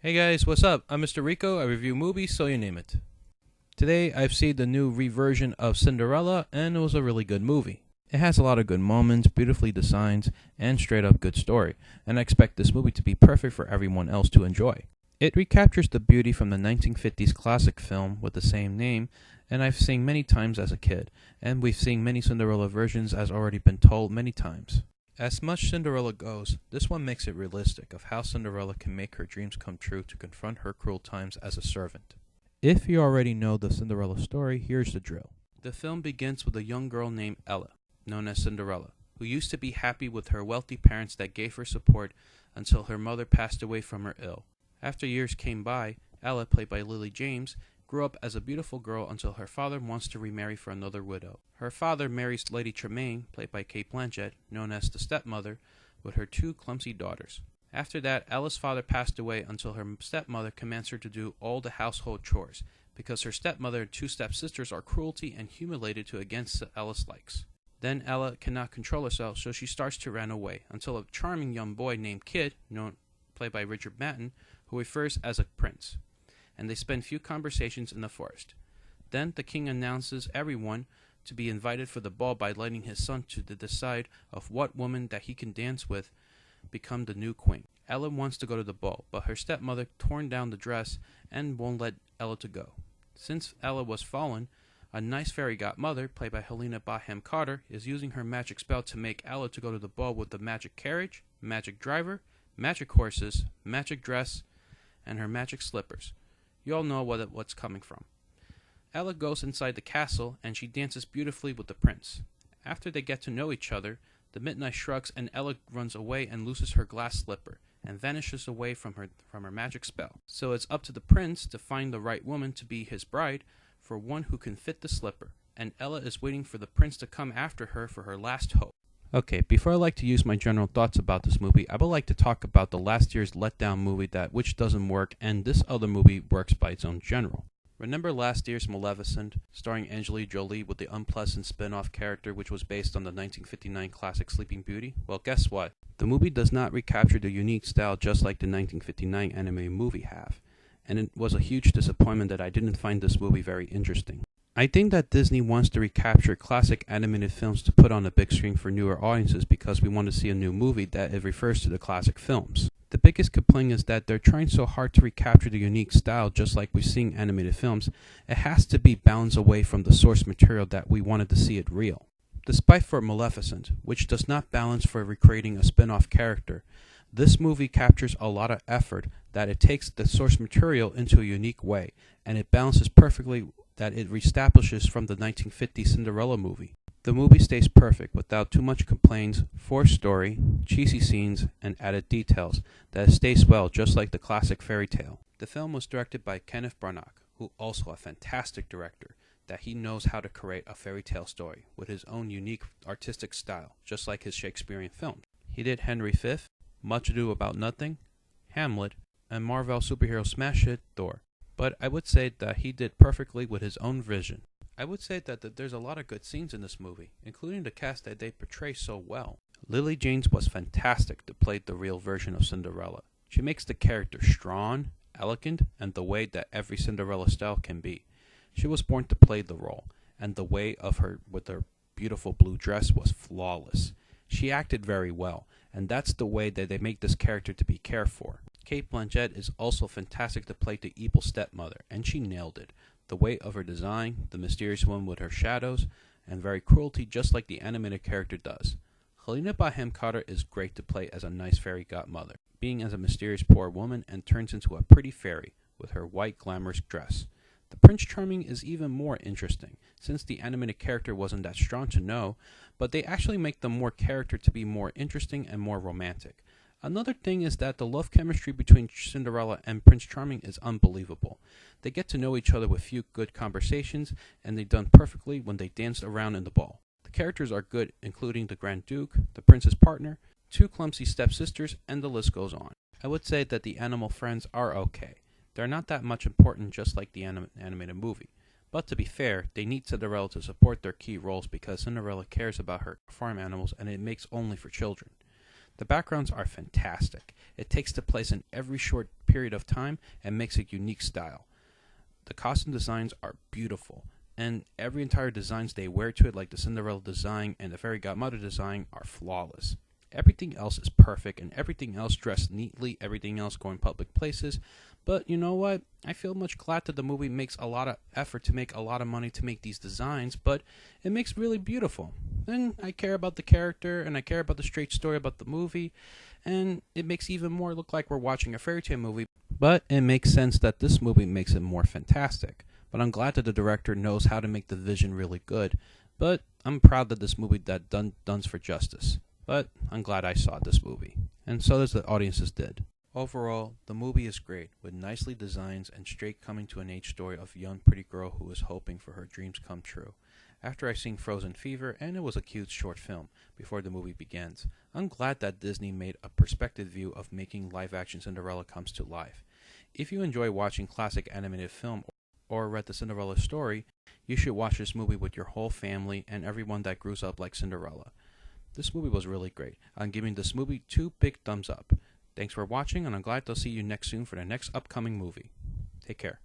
Hey guys, what's up? I'm Mr. Rico. I review movies, so you name it. Today, I've seen the new reversion of Cinderella, and it was a really good movie. It has a lot of good moments, beautifully designed, and straight up good story, and I expect this movie to be perfect for everyone else to enjoy. It recaptures the beauty from the 1950s classic film with the same name, and I've seen many times as a kid, and we've seen many Cinderella versions as already been told many times. As much Cinderella goes, this one makes it realistic of how Cinderella can make her dreams come true to confront her cruel times as a servant. If you already know the Cinderella story, here's the drill. The film begins with a young girl named Ella, known as Cinderella, who used to be happy with her wealthy parents that gave her support until her mother passed away from her ill. After years came by, Ella, played by Lily James, grew up as a beautiful girl until her father wants to remarry for another widow. Her father marries Lady Tremaine, played by Kate Blanchett, known as the stepmother, with her two clumsy daughters. After that, Ella's father passed away until her stepmother commands her to do all the household chores, because her stepmother and two stepsisters are cruelty and humiliated to against Ella's likes. Then Ella cannot control herself, so she starts to run away, until a charming young boy named Kid, played by Richard Madden, who refers as a prince, and they spend few conversations in the forest. Then the king announces everyone to be invited for the ball by letting his son to decide of what woman that he can dance with become the new queen. Ella wants to go to the ball, but her stepmother torn down the dress and won't let Ella to go. Since Ella was fallen, a nice fairy godmother, played by Helena Bonham Carter, is using her magic spell to make Ella to go to the ball with the magic carriage, magic driver, magic horses, magic dress, and her magic slippers. You all know what's coming from. Ella goes inside the castle, and she dances beautifully with the prince. After they get to know each other, the midnight shrugs and Ella runs away and loses her glass slipper, and vanishes away from her magic spell. So it's up to the prince to find the right woman to be his bride, for one who can fit the slipper, and Ella is waiting for the prince to come after her for her last hope. Okay, before I like to use my general thoughts about this movie, I would like to talk about the last year's letdown movie which doesn't work, and this other movie works by its own general. Remember last year's Maleficent, starring Angelina Jolie with the unpleasant spin-off character which was based on the 1959 classic Sleeping Beauty? Well, guess what? The movie does not recapture the unique style just like the 1959 animated movie have, and it was a huge disappointment that I didn't find this movie very interesting. I think that Disney wants to recapture classic animated films to put on the big screen for newer audiences because we want to see a new movie that it refers to the classic films. The biggest complaint is that they're trying so hard to recapture the unique style just like we've seen animated films, it has to be balanced away from the source material that we wanted to see it real. Despite for Maleficent, which does not balance for recreating a spin-off character, this movie captures a lot of effort that it takes the source material into a unique way, and it balances perfectly that it reestablishes from the 1950 Cinderella movie. The movie stays perfect without too much complaints, forced story, cheesy scenes, and added details that it stays well just like the classic fairy tale. The film was directed by Kenneth Branagh, who also a fantastic director, that he knows how to create a fairy tale story with his own unique artistic style, just like his Shakespearean films. He did Henry V, Much Ado About Nothing, Hamlet, and Marvel superhero smash hit Thor. But I would say that he did perfectly with his own vision. I would say that there's a lot of good scenes in this movie, including the cast that they portray so well. Lily James was fantastic to play the real version of Cinderella. She makes the character strong, elegant, and the way that every Cinderella style can be. She was born to play the role, and the way of her with her beautiful blue dress was flawless. She acted very well, and that's the way that they make this character to be cared for. Kate Blanchett is also fantastic to play the evil stepmother, and she nailed it. The way of her design, the mysterious one with her shadows, and very cruelty just like the animated character does. Helena Bonham Carter is great to play as a nice fairy godmother, being as a mysterious poor woman and turns into a pretty fairy with her white glamorous dress. The Prince Charming is even more interesting, since the animated character wasn't that strong to know, but they actually make the more character to be more interesting and more romantic. Another thing is that the love chemistry between Cinderella and Prince Charming is unbelievable. They get to know each other with few good conversations, and they've done perfectly when they danced around in the ball. The characters are good, including the Grand Duke, the prince's partner, two clumsy stepsisters, and the list goes on. I would say that the animal friends are okay. They're not that much important just like the animated movie. But to be fair, they need Cinderella to support their key roles because Cinderella cares about her farm animals and it makes only for children. The backgrounds are fantastic. It takes the place in every short period of time and makes a unique style. The costume designs are beautiful, and every entire designs they wear to it, like the Cinderella design and the Fairy Godmother design, are flawless. Everything else is perfect, and everything else dressed neatly, everything else going public places. But you know what? I feel much glad that the movie makes a lot of effort to make a lot of money to make these designs, but it makes really beautiful. And I care about the character, and I care about the straight story about the movie, and it makes even more look like we're watching a fairy tale movie. But it makes sense that this movie makes it more fantastic. But I'm glad that the director knows how to make the vision really good. But I'm proud that this movie that done's for justice. But I'm glad I saw this movie. And so does the audiences did. Overall, the movie is great, with nicely designs and straight coming to an age story of a young pretty girl who is hoping for her dreams come true. After I seen Frozen Fever, and it was a cute short film, before the movie begins, I'm glad that Disney made a perspective view of making live-action Cinderella comes to life. If you enjoy watching classic animated film or read the Cinderella story, you should watch this movie with your whole family and everyone that grows up like Cinderella. This movie was really great. I'm giving this movie 2 big thumbs up. Thanks for watching, and I'm glad to see you next soon for the next upcoming movie. Take care.